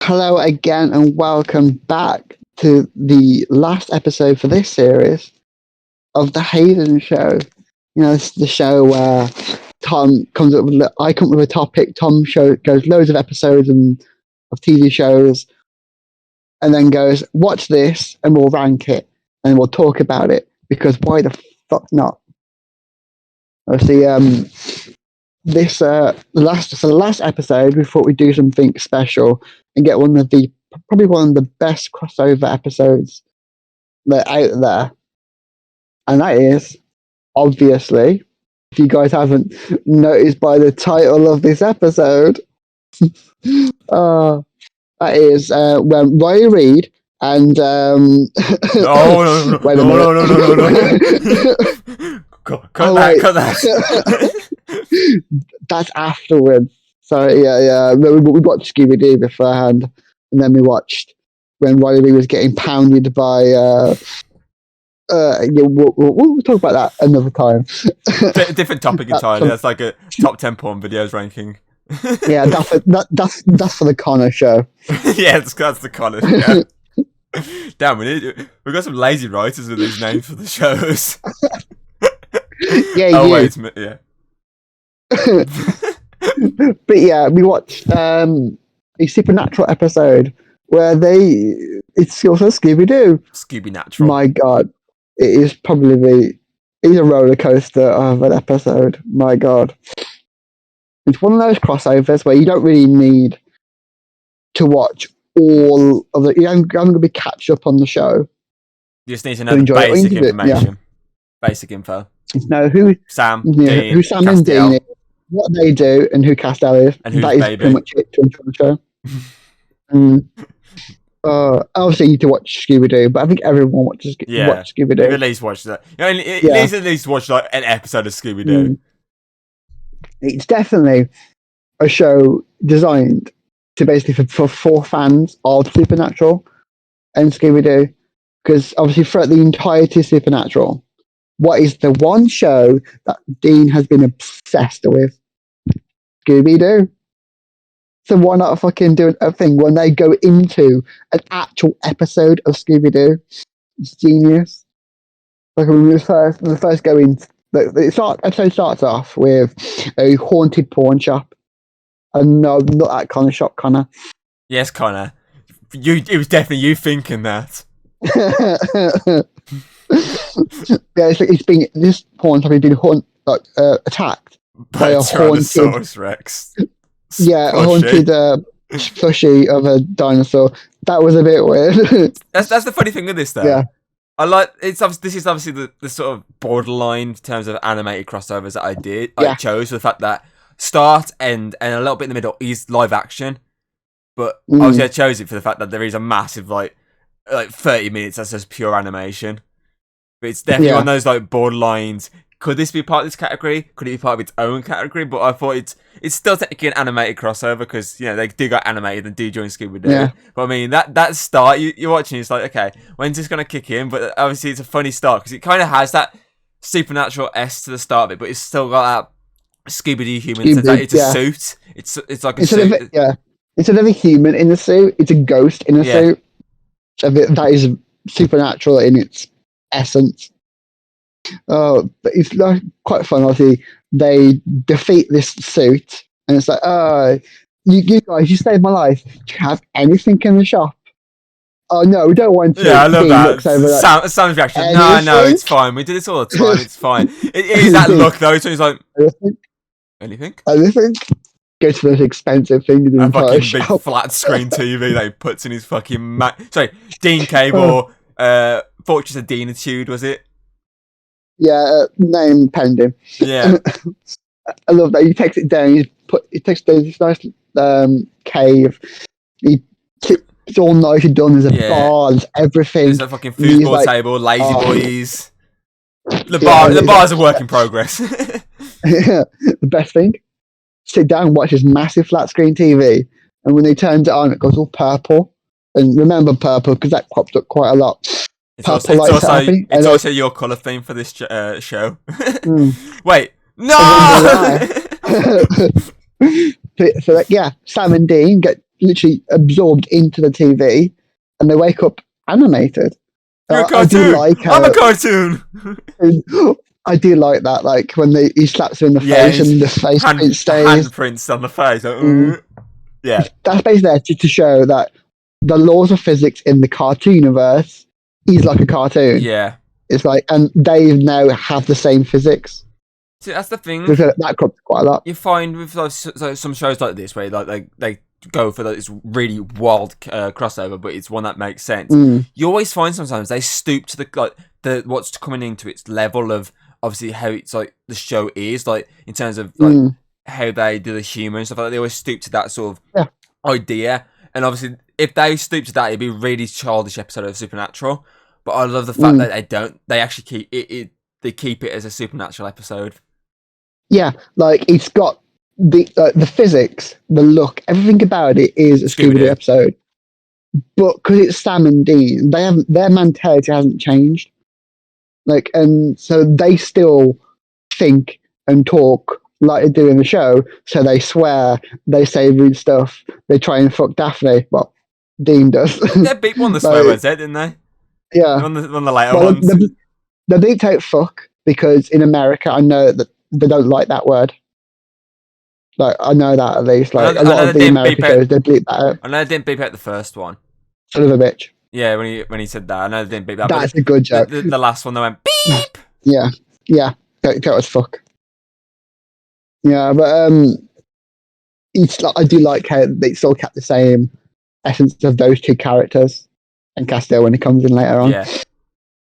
Hello again, and welcome back to the last episode for this series of the Hayden Show. You know, this is the show where Tom comes up with I come up with a topic. Tom goes loads of episodes and of TV shows, and then goes, "Watch this," and we'll rank it and we'll talk about it because why the fuck not? Obviously, the last episode, we thought we'd do something special and get probably one of the best crossover episodes that are out there, and that is obviously, if you guys haven't noticed by the title of this episode, that is when Riley Reid and No. wait a minute. Cut that. That's afterwards. So yeah. We watched Scooby-Doo beforehand, and then we watched when Riley Reid was getting pounded by. We'll talk about that another time. Different topic entirely. That's like a top 10 porn videos ranking. Yeah, that's for the Connor show. Yeah, that's the Connor show. Damn, we got some lazy writers with these names for the shows. Yeah, oh wait, yeah. But yeah, we watched a Supernatural episode where it's also Scooby-Doo. Scoobynatural. My God, it's a roller coaster of an episode. My God, it's one of those crossovers where you don't really need to watch all of it. I'm going to be catch up on the show. You just need to know the basic information. Yeah. Basic info. Know who Sam, yeah, Dean, who Sam Castiel, and Dean is, what they do, and who Castiel is. and who's that is Baby. pretty much it to enjoy the show. Obviously, you need to watch Scooby-Doo, but I think everyone watch Scooby-Doo. At least watch that. At least watch like an episode of Scooby-Doo. It's definitely a show designed to basically for fans of Supernatural and Scooby-Doo, because obviously throughout the entirety of Supernatural, what is the one show that Dean has been obsessed with? Scooby-Doo. So why not fucking do a thing when they go into an actual episode of Scooby-Doo? It's genius. Like when we first go in, the episode starts off with a haunted pawn shop. And no, not that kind of shop, Connor. Yes, Connor. It was definitely you thinking that. Yeah, this pawn shop has been attacked by a Tyrannosaurus Rex. Yeah, a haunted plushie of a dinosaur. That was a bit weird. That's the funny thing with this, though. Yeah. This is obviously the sort of borderline in terms of animated crossovers that I chose for the fact that start, end, and a little bit in the middle is live action. But obviously I chose it for the fact that there is a massive like 30 minutes that's just pure animation. But it's definitely one of those like borderlines. Could this be part of this category? Could it be part of its own category? But I thought it's still technically an animated crossover because they do get animated and do join Scooby-Doo. Yeah. But I mean that start you're watching, it's like, okay, when's this gonna kick in? But obviously it's a funny start because it kind of has that Supernatural S to the start of it, but it's still got that Scooby-Doo human. It's a suit. It's like a suit. Instead of a human in the suit, it's a ghost in a suit. So that is Supernatural in its essence. But it's like quite fun. Obviously, they defeat this suit, and it's like, you guys, you saved my life. Do you have anything in the shop? Oh no, we don't want to. Yeah, I love that. Sam's reaction. No, it's fine. We do this all the time. It's fine. It is that look though. So he's like, anything? Go to the most expensive thing in the entire shop. Big flat screen TV that he puts in his fucking Dean Cable, Fortress of Deanitude, was it? Yeah, name pending. Yeah. I love that. He takes it down, he takes down this nice cave. It's all nicely done, there's a bar, there's everything. There's a fucking foosball table, lazy boys. The bar's a work in progress. The best thing, sit down and watch this massive flat screen TV, and when they turn it on, it goes all purple. And remember purple, because that crops up quite a lot. It's also your colour theme for this show. Wait, no! So Sam and Dean get literally absorbed into the TV, and they wake up animated. You're a cartoon. I do like I'm a cartoon. I do like that, like when he slaps her in the face and the face print stays. Handprints on the face. Yeah, that's basically there to show that the laws of physics in the cartoon universe is like a cartoon. Yeah, it's like, and they now have the same physics. See, that's the thing. That crops quite a lot. You find with like, some shows like this where like they go for like, this really wild crossover, but it's one that makes sense. You always find sometimes they stoop to the what's coming into its level of obviously how it's like the show is like in terms of like how they do the humor and stuff like that. They always stoop to that sort of idea, and obviously if they stoop to that, it'd be a really childish episode of Supernatural. But I love the fact that they don't. They actually keep it. They keep it as a Supernatural episode. Yeah, like it's got the physics, the look, everything about it is a Scooby-Doo episode. But because it's Sam and Dean, their mentality hasn't changed. Like, and so they still think and talk like they do in the show. So they swear, they say rude stuff, they try and fuck Daphne. Well, Dean does. They beat one of the swear words, didn't they? Yeah, one of the later ones. They beat out fuck because in America, I know that they don't like that word. Like, I know that at least. Like, a lot of the American shows, they bleep that out. I know they didn't beep out the first one. Son of a bitch. Yeah, when he said that, I know they didn't beep that. That's a good joke. The last one, they went beep. Yeah, that was fuck. Yeah, but it's like, I do like how they still kept the same essence of those two characters and Castiel when he comes in later on. Yeah.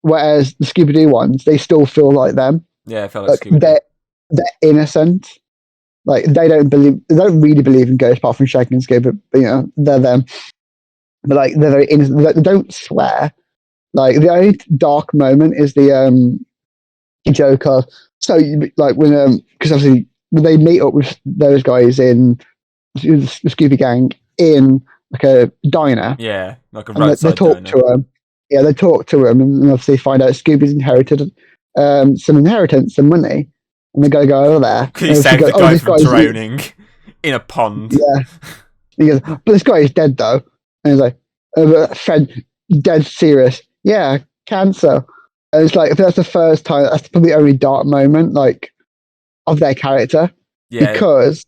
Whereas the Scooby-Doo ones, they still feel like them. Yeah, I feel like Scooby-Doo. They're innocent. Like, they don't really believe in ghosts apart from Shaggy and Scooby, but you know, they're them. But like, they're very innocent. They don't swear. Like, the only dark moment is the joke of, so like when because obviously when they meet up with those guys in the Scooby Gang in like a diner. Yeah, like a roadside they talk diner. to him. Yeah, they talk to him and obviously find out Scooby's inherited some inheritance, some money, and they go over there. He saved the guy from drowning in a pond. Yeah, he goes, but this guy is dead though, and he's like, Fred, dead serious. Yeah, cancer. And it's like, if that's the first time, that's probably the only dark moment like of their character. Yeah, because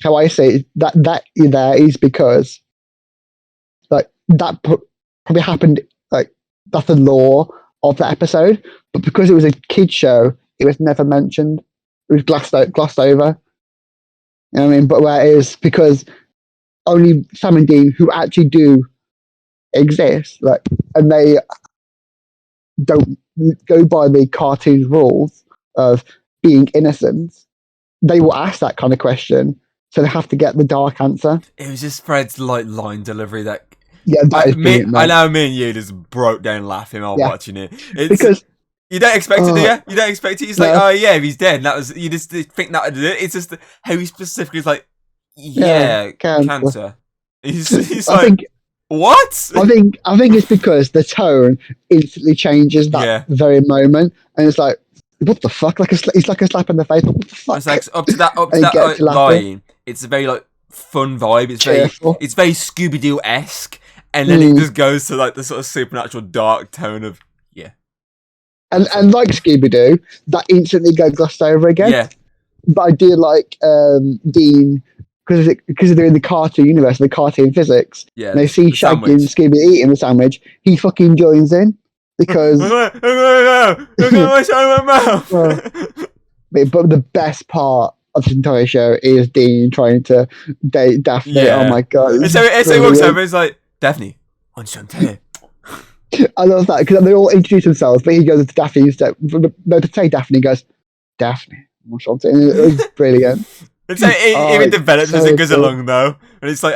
how I say it, that there is because like that probably happened. Like, that's the lore of the episode, but because it was a kid show, it was never mentioned. It was glossed over. You know what I mean? But whereas because only Sam and Dean, who actually do exist, like, and they don't go by the cartoon rules of being innocent, they will ask that kind of question, so they have to get the dark answer. It was just Fred's like line delivery that. Yeah, I know me and you just broke down laughing while watching it. Because you don't expect it, do you? You don't expect it. He's like, oh yeah, if he's dead. That was, you just think that. It's just how he specifically is like, cancer. He's like, think, what? I think it's because the tone instantly changes that very moment, and it's like, what the fuck? Like it's like a slap in the face. What the fuck? It's like up to that line. It's a very like fun vibe. It's very Scooby-Doo-esque, and then it just goes to like the sort of supernatural dark tone of and like Scooby-Doo, that instantly gets glossed over again. Yeah, but I do like Dean because they're in the cartoon universe, the cartoon physics. Yeah, and they see Shaggy and Scooby eating the sandwich. He fucking joins in because look at my mouth. But the best part of the entire show is Dean trying to date Daphne. Yeah. Oh my god! And so he walks over and he's like, Daphne, enchanté. I love that because they all introduce themselves, but he goes to Daphne instead. No, to say Daphne, he goes, Daphne, enchanté. It was brilliant. It's like, it even develops as it goes along though. And it's like,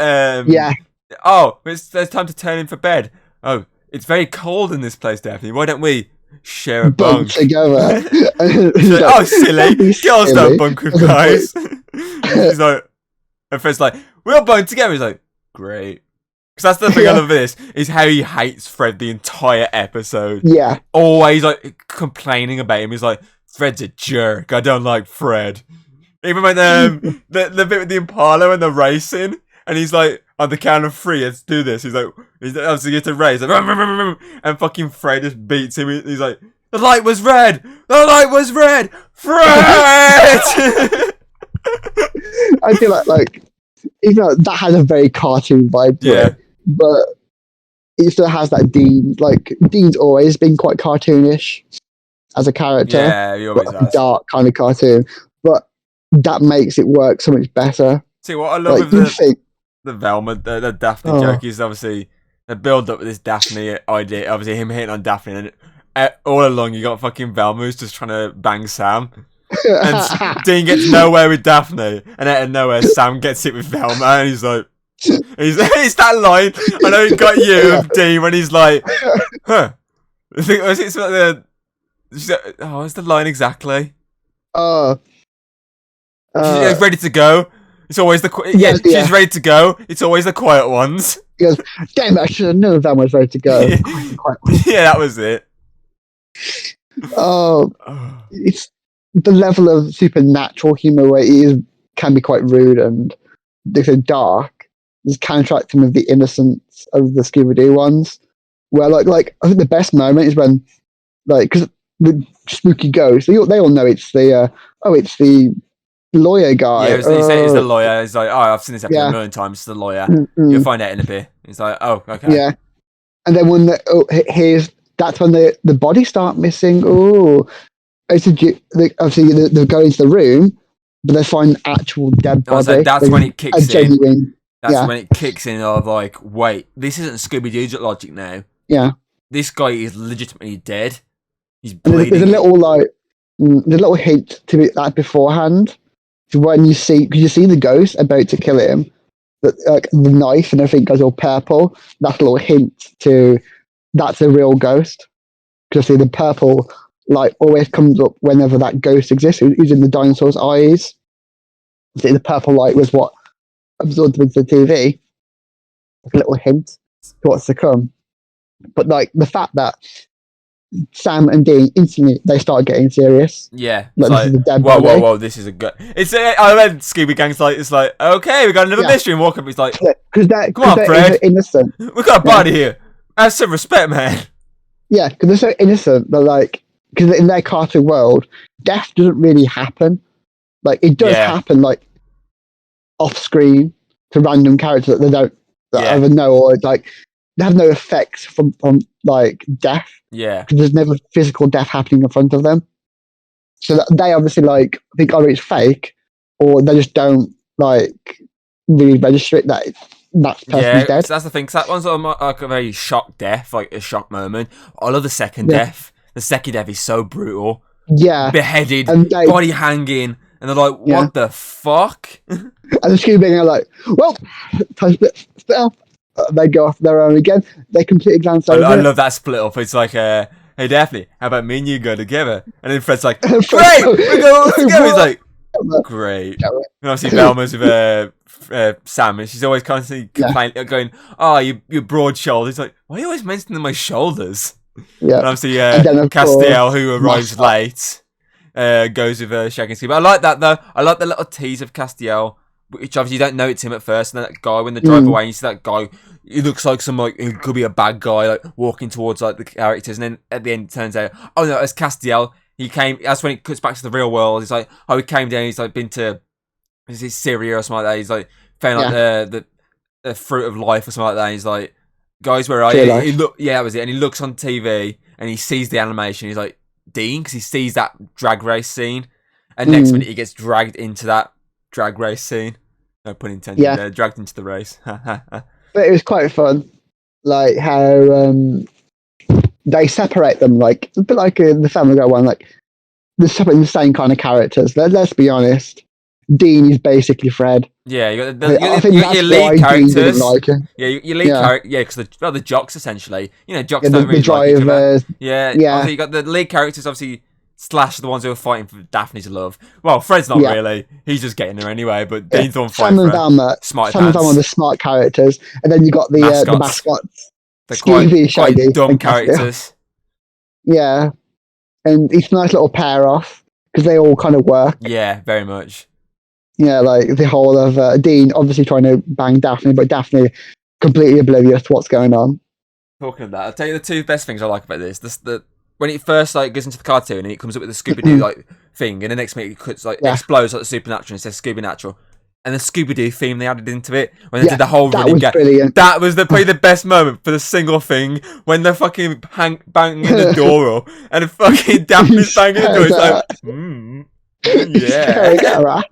oh, it's time to turn in for bed. Oh, it's very cold in this place, Daphne. Why don't we share a bunk together? He's like, oh, silly. Girls don't bunk with guys. He's like, and Fred's like, we'll bunk together. He's like, great. Because that's the thing I love this, is how he hates Fred the entire episode. Yeah. Always like complaining about him. He's like, Fred's a jerk. I don't like Fred. Even when the bit with the Impala and the racing, and he's like, on the count of 3, let's do this. He's obviously gets to raise, and fucking Fred just beats him. He's like, the light was red! The light was red! Fred! I feel like even though that has a very cartoon vibe to it, but it still has that Dean. Like, Dean's always been quite cartoonish as a character. Yeah, he always has. Dark kind of cartoon. But that makes it work so much better. See, what I love with the Velma, the Daphne joke is obviously the build up with this Daphne idea. Obviously, him hitting on Daphne, and all along you got fucking Velma who's just trying to bang Sam. And Dean gets nowhere with Daphne, and out of nowhere, Sam gets it with Velma, and he's like, it's that line. I know he got you, Dean, when he's like, huh? I think it's like what's the line exactly? She's ready to go. It's always she's ready to go. It's always the quiet ones. He goes, damn, I should have known that was ready to go. Yeah, that was it. It's the level of supernatural humor where can be quite rude and so dark. Is counteracting with the innocence of the Scooby-Doo ones. Where like I think the best moment is when because the spooky ghost, they all know it's the lawyer guy. Yeah, he said it's the lawyer. He's like, I've seen this episode a million times. It's the lawyer. You'll find out in a bit. He's like, oh, okay. Yeah, and then when that's when the bodies start missing. Oh, obviously they go into the room, but they find an actual dead body. So that's when it kicks in. That's when it kicks in of like, wait, this isn't Scooby-Doo's logic now. Yeah, this guy is legitimately dead. He's bleeding. There's a little hint to that beforehand. When you see the ghost about to kill him, the knife and everything goes all purple. That's a little hint to that's a real ghost. Because see, the purple light always comes up whenever that ghost exists. Who's in the dinosaur's eyes? See, the purple light was what absorbed into the TV. Like a little hint to what's to come. But like the fact that Sam and Dean instantly they start getting serious. Yeah, like, this is the dead body. Whoa! This is a good. I read Scooby Gang's like it's like okay, we got another mystery and walk up. It's like come on, Fred, innocent. We got a body here. Have some respect, man. Yeah, because they're so innocent. They're like because in their cartoon world, death doesn't really happen. Like it does happen like off screen to random characters that they don't either know or like they have no effects from like death. Yeah, because there's never physical death happening in front of them. So that they obviously like think either it's fake or they just don't like really register it that person's dead. So that's the thing. Cause that one's like a very shock death, like a shock moment. I love the second death. The second death is so brutal. Yeah, beheaded, and body hanging, and they're like, "What the fuck?" And the Scooby are like, "Well, time to split up." They go off their own again. They completely glance over. I love that split up. It's like, hey Daphne, how about me and you go together? And then Fred's like, great, we go together. He's like, great. And obviously Velma's with Sam, and she's always constantly complaining, going, "Oh, you're broad shouldered." He's like, why are you always mentioning my shoulders? Yeah. And obviously, Castiel, who arrives late, goes with Shaggy and Scooby. I like that though. I like the little tease of Castiel. Which obviously you don't know it's him at first, and then that guy when they drive away, and you see that guy, he looks like some like who could be a bad guy, like walking towards like the characters, and then at the end it turns out, oh no, it's Castiel. He came. That's when it cuts back to the real world. He's like, oh, he came down. He's like been to, is it Syria or something like that? He's like found like the fruit of life or something like that. And he's like, guys, where are you? He look, that was it. And he looks on TV and he sees the animation. He's like, Dean, because he sees that drag race scene, and next minute he gets dragged into that drag race scene. No pun intended. Dragged into the race. But it was quite fun, like how they separate them, like a bit like in the Family Guy one. Like they're separating the same kind of characters. Let's be honest. Dean is basically Fred. Yeah, you got your lead characters. Like your lead character. Yeah, because the jocks essentially. You know, jocks don't really like each other. Yeah. Obviously you got the lead characters. Obviously. Slash the ones who are fighting for Daphne to love. Well, Fred's not really. He's just getting her anyway. But Dean's the one fighting for her. Smart pants. Some of the smart characters, and then you got the mascots. The quite dumb characters. Yeah, and it's a nice little pair off because they all kind of work. Yeah, very much. Yeah, like the whole of Dean obviously trying to bang Daphne, but Daphne completely oblivious to what's going on. Talking of that, I'll tell you the two best things I like about this. When it first like goes into the cartoon and it comes up with the Scooby-Doo like thing, and the next minute it cuts, like explodes like the Supernatural and says Scoobynatural. And the Scooby-Doo theme they added into it when they did the whole running gag. Brilliant. That was probably the best moment for the single thing when they're fucking banging the door up and fucking Daphne's banging the door. It's like, yeah.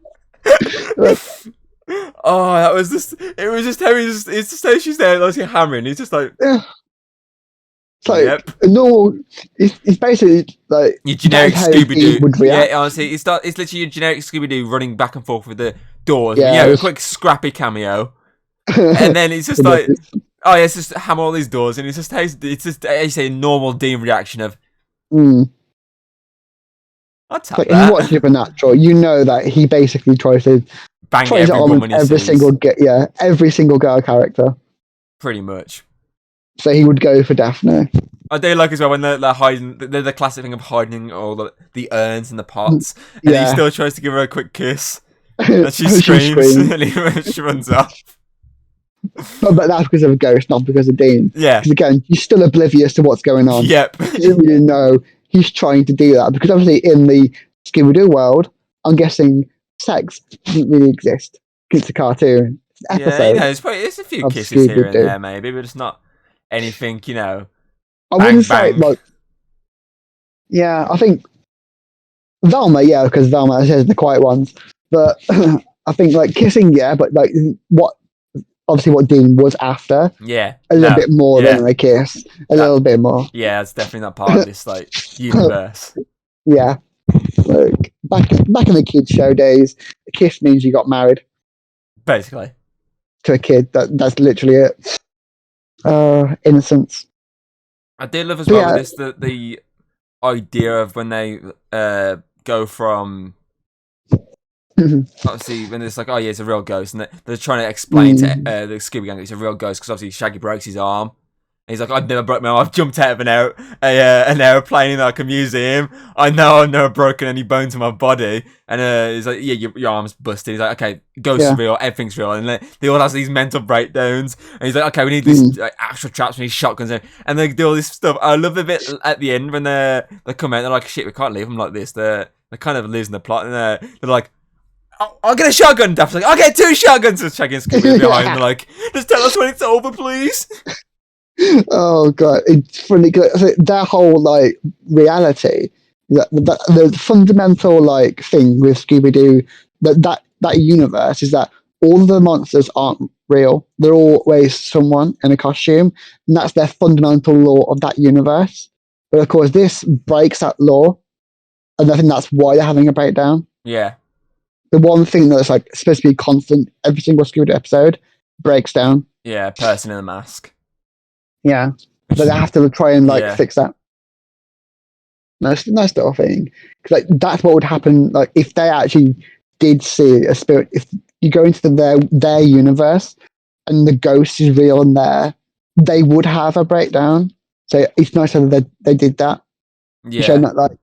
Oh, that was just. It was just how it's just how she's there, like hammering. He's just like, yeah. It's like no, it's basically like your generic Scooby-Doo. Yeah, honestly, it's literally your generic Scooby-Doo running back and forth with the doors. Yeah, a quick scrappy cameo, and then it's just like, oh yeah, it's just hammer all these doors, and it's just how you say a normal Dean reaction of. I'll tap that. If you watch Supernatural, you know that he basically tries to bang every woman every single girl character. Pretty much. So he would go for Daphne. I do like as well when they're hiding, the classic thing of hiding all the urns and the pots, and he still tries to give her a quick kiss, and she screams, and she runs off. But that's because of a ghost, not because of Dean. Yeah. Because again, he's still oblivious to what's going on. Yep. He doesn't really know he's trying to do that, because obviously in the Scooby-Doo world, I'm guessing sex doesn't really exist. It's a cartoon. It's an episode. It's a few kisses here and there, maybe, but it's not anything, I wouldn't say, like, yeah, I think Velma, because Velma says the quiet ones, but I think, like, kissing, but, like, what Dean was after, a little bit more than a kiss, a little bit more. Yeah, it's definitely not part of this, like, universe. Yeah, like, back in the kids' show days, a kiss means you got married. Basically. To a kid, that's literally it. Innocence. I did love as well with this the idea of when they go from obviously when it's like, oh yeah, it's a real ghost, and they're trying to explain to the Scooby Gang it's a real ghost because obviously Shaggy breaks his arm. And he's like, I've never broke my arm. I've jumped out of an airplane in like a museum. I know I've never broken any bones in my body. And he's like, yeah, your arm's busted. He's like, okay, ghosts are real, everything's real. And they all have these mental breakdowns. And he's like, okay, we need these actual traps, we need shotguns. And they do all this stuff. I love the bit at the end when they come out. They're like, shit, we can't leave them like this. They're kind of losing the plot. And they're like, I'll get a shotgun. Daphne's like, I'll get 2 shotguns. And Shaggy and Scooby behind. They're like, just tell us when it's over, please. Oh god, it's funny. That whole like reality, the fundamental like thing with Scooby-Doo, that universe is that all the monsters aren't real. They're always someone in a costume, and that's their fundamental law of that universe. But of course, this breaks that law, and I think that's why they're having a breakdown. Yeah. The one thing that's like supposed to be constant every single Scooby-Doo episode breaks down. Yeah, person in a mask. Yeah, but they have to try and fix that. Nice little thing. Because that's what would happen. Like if they actually did see a spirit, if you go into their universe and the ghost is real in there, they would have a breakdown. So it's nice that they did that. Yeah. Showing that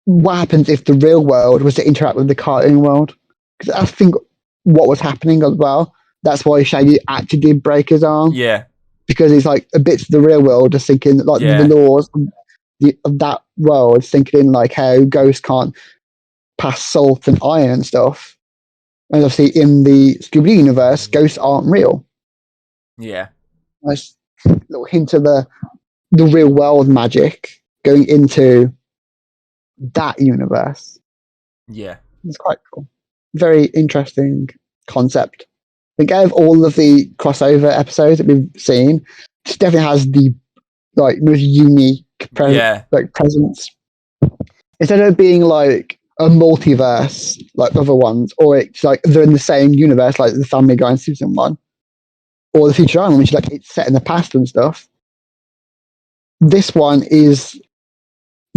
what happens if the real world was to interact with the cartoon world? Because I think what was happening as well. That's why Shaggy actually did break his arm. Yeah. Because it's like a bit of the real world, just thinking the laws of that world, thinking in like how ghosts can't pass salt and iron and stuff. And obviously in the Scooby-Doo universe, ghosts aren't real. Yeah. Nice little hint of the real world magic going into that universe. Yeah. It's quite cool. Very interesting concept. I think out of all of the crossover episodes that we've seen, this definitely has the most unique presence. Instead of being like a multiverse like other ones, or it's like they're in the same universe like the Family Guy in season 1, or the Futurama, which is like it's set in the past and stuff. This one is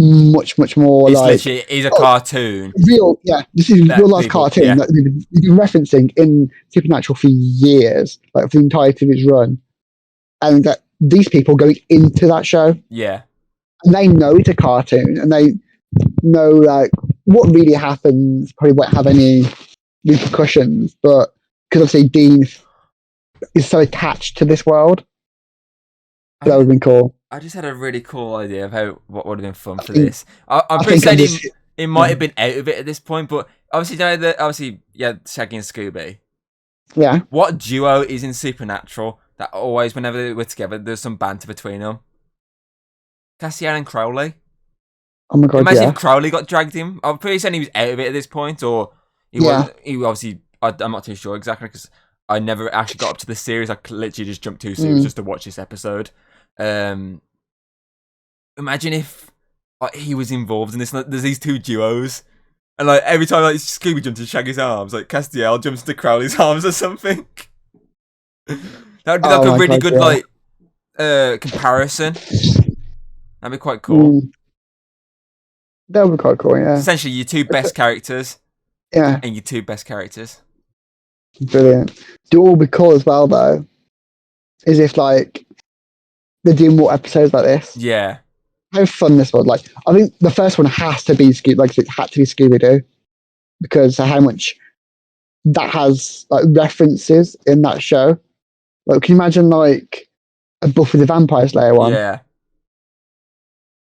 much more it's a cartoon. Real, yeah. This is real life cartoon that we've been referencing in Supernatural for years, like for the entirety of its run. And that these people going into that show, and they know it's a cartoon, and they know like what really happens probably won't have any repercussions, but because obviously Dean is so attached to this world, that would have been cool. I just had a really cool idea of what would have been fun for think- this. I'm I pretty think certain it might have been out of it at this point, but obviously, Shaggy and Scooby. Yeah. What duo is in Supernatural that always, whenever we're together, there's some banter between them? Cassian and Crowley. Oh my god! Imagine Yeah. if Crowley got dragged in. I'm pretty certain he was out of it at this point, or he was. He obviously. I'm not too sure exactly because I never actually got up to the series. I literally just jumped 2 series just to watch this episode. Imagine if he was involved in this. Like, there's these 2 duos, and like every time like Scooby jumps into Shaggy's arms, like Castiel jumps into Crowley's arms or something. That would be like a really good like comparison. That'd be quite cool. That would be quite cool. Yeah. Essentially, your 2 best characters. Yeah. And your 2 best characters. Brilliant. Do all be cool as well though. Is if like they do more episodes like this. Yeah. How fun this was! Like, I think the first one has to be it had to be Scooby Doo because of how much that has like references in that show. Like, can you imagine like a Buffy the Vampire Slayer one? Yeah.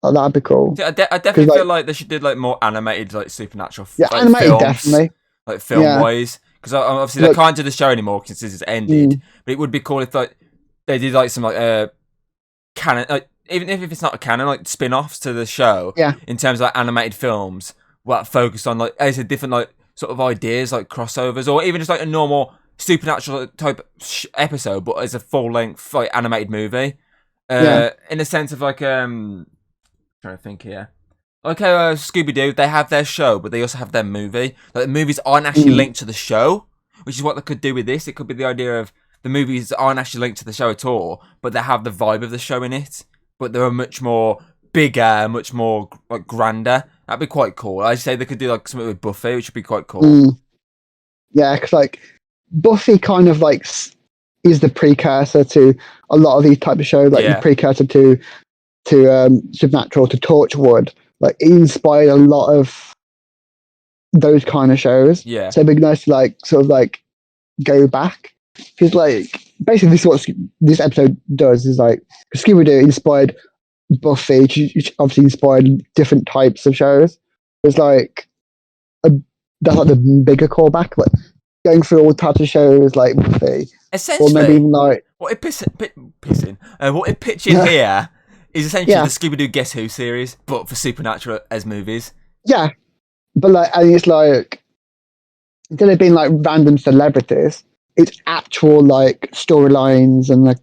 Like, that'd be cool. I definitely feel like they should do like more animated, like Supernatural. Animated films, definitely. Like film wise, because obviously they can't do the show anymore since it's ended. But it would be cool if like they did like some like canon, like even if it's not a canon, like spin-offs to the show. Yeah. In terms of like animated films, what focused on like as a different like sort of ideas, like crossovers, or even just like a normal Supernatural type episode, but as a full length like animated movie. In a sense of like trying to think here. Okay, Scooby Doo, they have their show, but they also have their movie. Like the movies aren't actually linked to the show, which is what they could do with this. It could be the idea of the movies aren't actually linked to the show at all, but they have the vibe of the show in it. But they're much more bigger, much more like grander. That'd be quite cool. I'd say they could do like something with Buffy, which would be quite cool. Yeah, because like Buffy kind of like is the precursor to a lot of these type of shows, like the precursor to Supernatural, to Torchwood. Like it inspired a lot of those kind of shows. Yeah. So it'd be nice to like sort of like go back because like basically this is what this episode does is like Scooby Doo inspired Buffy, which obviously inspired different types of shows. It's like that's like the bigger callback, like going through all types of shows like Buffy. Essentially, or maybe even like what it pitching here is essentially the Scooby Doo Guess Who series, but for Supernatural as movies. Yeah, but like, and it's like instead of being like random celebrities, it's actual like storylines and like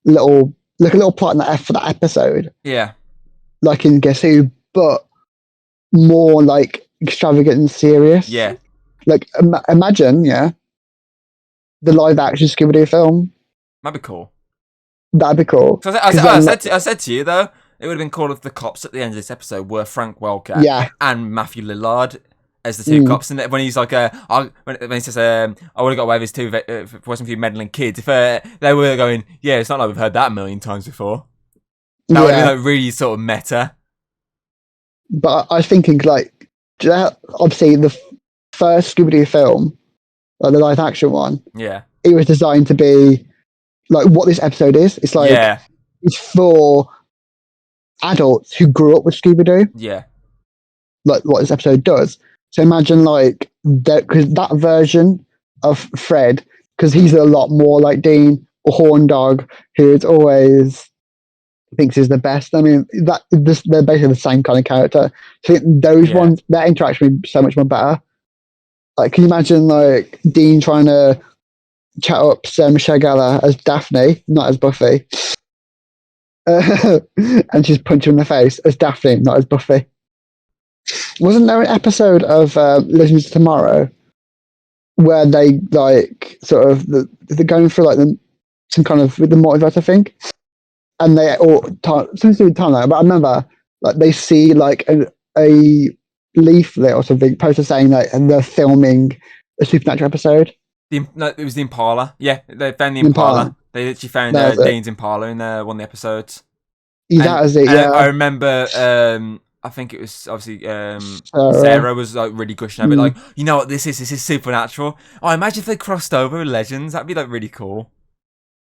a little plot in for that episode. Yeah, like in Guess Who, but more like extravagant and serious. Yeah, like imagine, the live action Scooby Doo film. That'd be cool. That'd be cool. So I said to you though, it would have been cool if the cops at the end of this episode were Frank Welker and Matthew Lillard as the 2 cops, and when he's like, when he says, I would have got away with this too if it wasn't for you meddling kids. If they were going, it's not like we've heard that a million times before. That would be like really sort of meta. But I was thinking like, obviously the first Scooby Doo film, like the live action one, it was designed to be like what this episode is. It's like it's for adults who grew up with Scooby Doo. Yeah, like what this episode does. So imagine like because that version of Fred, because he's a lot more like Dean or Horn Dog, who is always thinks he's the best. I mean, they're basically the same kind of character. So those ones, that interaction would be so much more better. Like, can you imagine like Dean trying to chat up Sarah Michelle Gellar as Daphne, not as Buffy, and she's punching him in the face as Daphne, not as Buffy? Wasn't there an episode of Legends of Tomorrow where they like sort of they're going through like some kind of with the multiverse, I think, and they all something to do with timeline. But I remember like they see like a leaflet or something poster saying that they're filming a Supernatural episode. No, it was the Impala. Yeah, they found the Impala. They literally found Dean's Impala in one of the episodes. That was it. I remember I think it was obviously Sarah. Sarah was like really gushing over it, like, you know what this is? This is Supernatural. Oh, imagine if they crossed over with Legends. That'd be like really cool.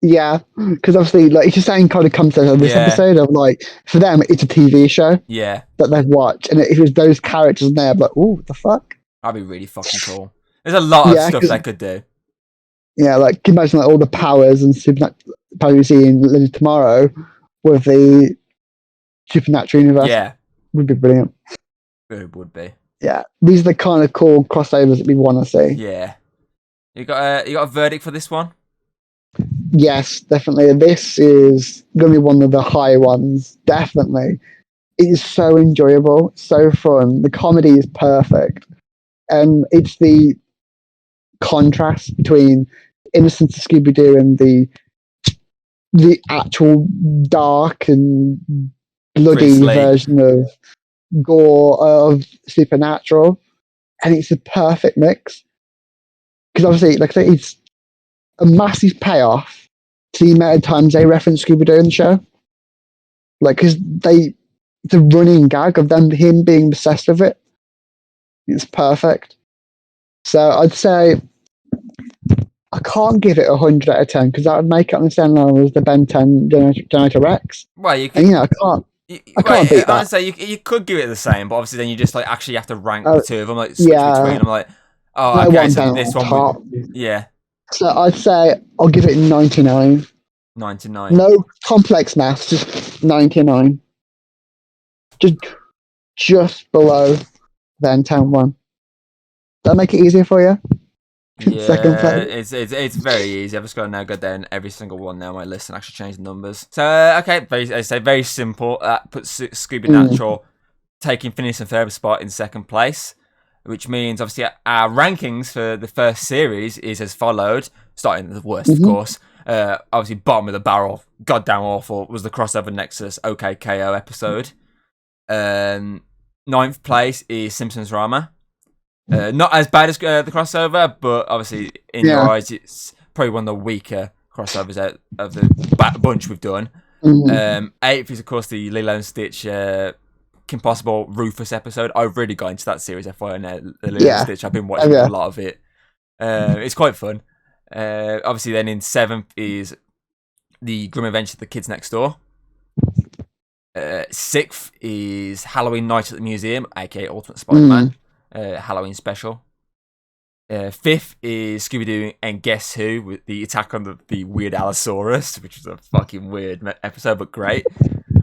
Yeah, because obviously, like, it's just saying kind of concept of this episode of like, for them, it's a TV show Yeah. that they've watched, and if it was those characters in there, I'm like, oh, what the fuck? That'd be really fucking cool. There's a lot of stuff they could do. Yeah, like, can you imagine like all the powers and supernatural powers we see in Legends Tomorrow with the Supernatural universe? Yeah, would be brilliant. it would be. Yeah, these are the kind of cool crossovers that we want to see. Yeah, you got a verdict for this one? Yes, definitely. This is going to be one of the high ones. Definitely. It is so enjoyable, so fun. The comedy is perfect. And it's the contrast between innocence of Scooby-Doo and the actual dark and bloody version of gore of Supernatural. And it's a perfect mix. Because obviously, like I say, it's a massive payoff to the amount of times they reference Scooby-Doo in the show. Like, because it's a running gag of him being obsessed with it. It's perfect. So I'd say I can't give it 100 out of 10 because that would make it on the same level as the Ben 10 Generator Rex. Well, you could, and, I can't. I can't beat that. I'd say you could give it the same, but obviously then you just like actually have to rank the two of them, like switch between them. Like, oh, okay, so this one would, yeah. So I'd say I'll give it 99. 99. No complex maths, just 99. Just below Ben 10 one. That make it easier for you? Yeah, second place. It's very easy. I've just got to now go down every single one now on my list and actually change the numbers. So okay, I say very simple. That puts Scoobynatural taking Phineas and Ferb spot in second place, which means obviously our rankings for the first series is as followed. Starting with the worst, of course. Obviously, bottom of the barrel, goddamn awful, was the Crossover Nexus OKKO episode. 9th place is Simpsons Rama. Not as bad as the crossover, but obviously in your eyes, it's probably one of the weaker crossovers out of the bunch we've done. 8th is, of course, the Lilo and Stitch Kim Possible Rufus episode. I've really got into that series, FYI now. The Lilo and Stitch, I've been watching a lot of it. It's quite fun. Obviously, then in 7th is the Grim Adventure of the Kids Next Door. 6th is Halloween Night at the Museum, aka Ultimate Spider-Man. Halloween special. 5th is Scooby-Doo and Guess Who with the attack on the Weird Allosaurus, which is a fucking weird episode, but great.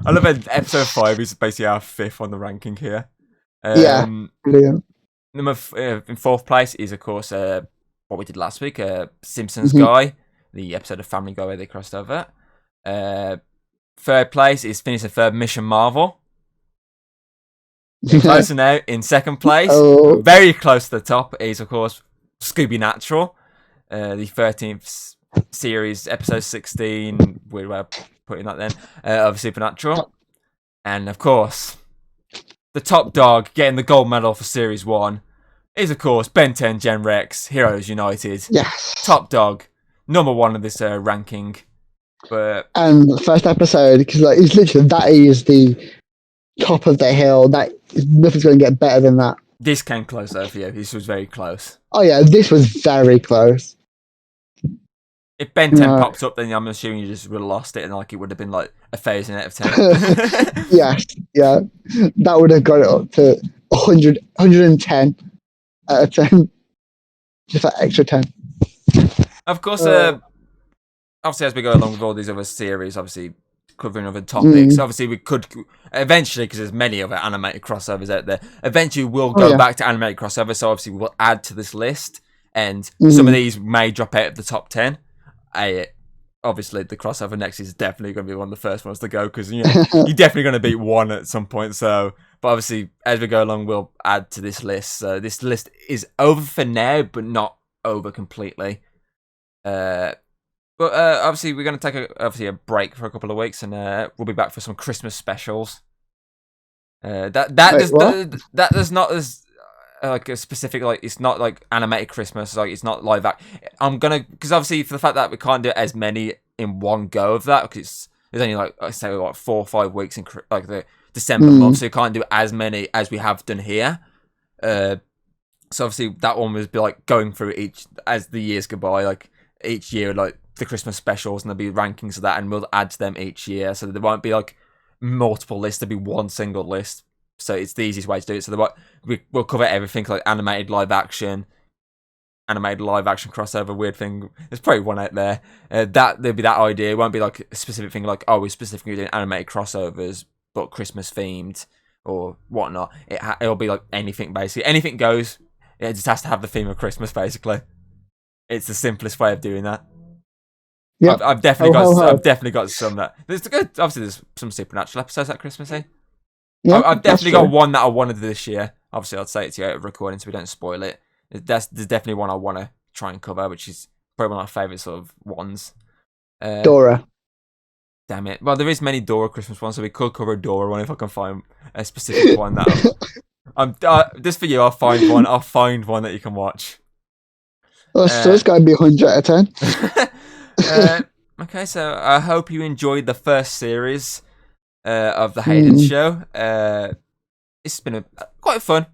I love that episode 5 is basically our 5th on the ranking here. Brilliant. In 4th place is, of course, what we did last week, Simpsons Guy, the episode of Family Guy where they crossed over. 3rd place is Phineas and Ferb Mission Marvel. Closer now. In 2nd place, very close to the top, is of course Scoobynatural, the 13th series, episode 16. Weird way of putting that then, of Supernatural, and of course the top dog getting the gold medal for series 1 is of course Ben 10 Gen Rex Heroes United. Yes, top dog, number 1 of this ranking. But and the first episode, because like it's literally that is the top of the hill. That nothing's going to get better than that. This came close though for you. This was very close. Oh yeah, this was very close. If Ben 10 popped up, then I'm assuming you just would have lost it, and like it would have been like 1,000 out of 10. Yes, yeah, that would have got it up to 100, 110 out of 10. Just that extra 10. Of course, obviously as we go along with all these other series, obviously covering other topics, obviously we could eventually, because there's many other animated crossovers out there, eventually we'll go back to animated crossovers, so obviously we'll add to this list, and some of these may drop out of the top 10. Obviously the crossover next is definitely going to be one of the first ones to go, because you're definitely going to beat one at some point. So, but obviously as we go along, we'll add to this list. So this list is over for now, but not over completely. But obviously we're going to take a break for a couple of weeks, and we'll be back for some Christmas specials. That is not as like a specific, like it's not like animated Christmas, like it's not live act. I'm gonna, because obviously for the fact that we can't do as many in one go of that, because there's only like I say like 4 or 5 weeks in like the December month, so you can't do as many as we have done here. So obviously that one was be like going through each as the years go by, like each year, like the Christmas specials, and there'll be rankings of that, and we'll add to them each year, so there won't be like multiple lists. There'll be one single list, so it's the easiest way to do it. So we'll cover everything, like animated live action crossover. Weird thing, there's probably one out there. That there'll be that idea. It won't be like a specific thing, like we're specifically doing animated crossovers, but Christmas themed or whatnot. It'll be like anything basically. Anything goes. It just has to have the theme of Christmas, basically. It's the simplest way of doing that. Yeah, I've definitely got some that there's good. Obviously, there's some supernatural episodes at Christmassy. Yeah, I've definitely got one that I wanted to do this year. Obviously, I'd say it to you out of recording so we don't spoil it. There's definitely one I want to try and cover, which is probably one of my favourite sort of ones. Dora. Damn it! Well, there is many Dora Christmas ones, so we could cover a Dora one if I can find a specific one that. Just for you, I'll find one. I'll find one that you can watch. So it's got to be 100 out of 10. Okay, so I hope you enjoyed the first series of the Hayden show. It's been quite fun.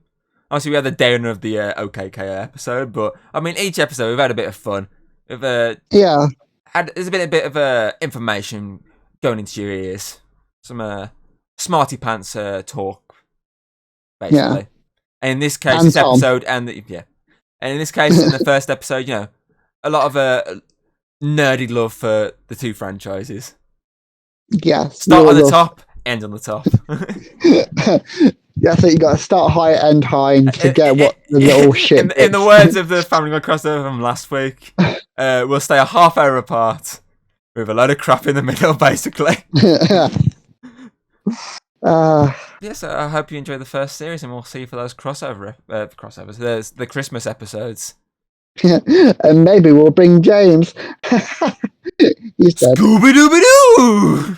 Obviously, we had the downer of the OKK episode, but I mean, each episode we've had a bit of fun. We've there's been a bit of information going into your ears. Some smarty pants talk. Basically, yeah. And in this case, this episode, and in this case, in the first episode, a lot of nerdy love for the two franchises. Yeah, start on the top, end on the top. Yeah, so you got to start high, end high, and forget what the little shit. In the words of the Family Guy crossover from last week, we'll stay a half hour apart with a load of crap in the middle, basically. So I hope you enjoyed the first series, and we'll see you for those crossovers. There's the Christmas episodes. And maybe we'll bring James. Scooby-Dooby-Doo!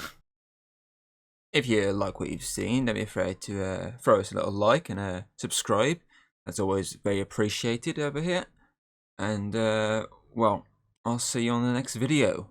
If you like what you've seen, don't be afraid to throw us a little like and subscribe. That's always very appreciated over here. And, well, I'll see you on the next video.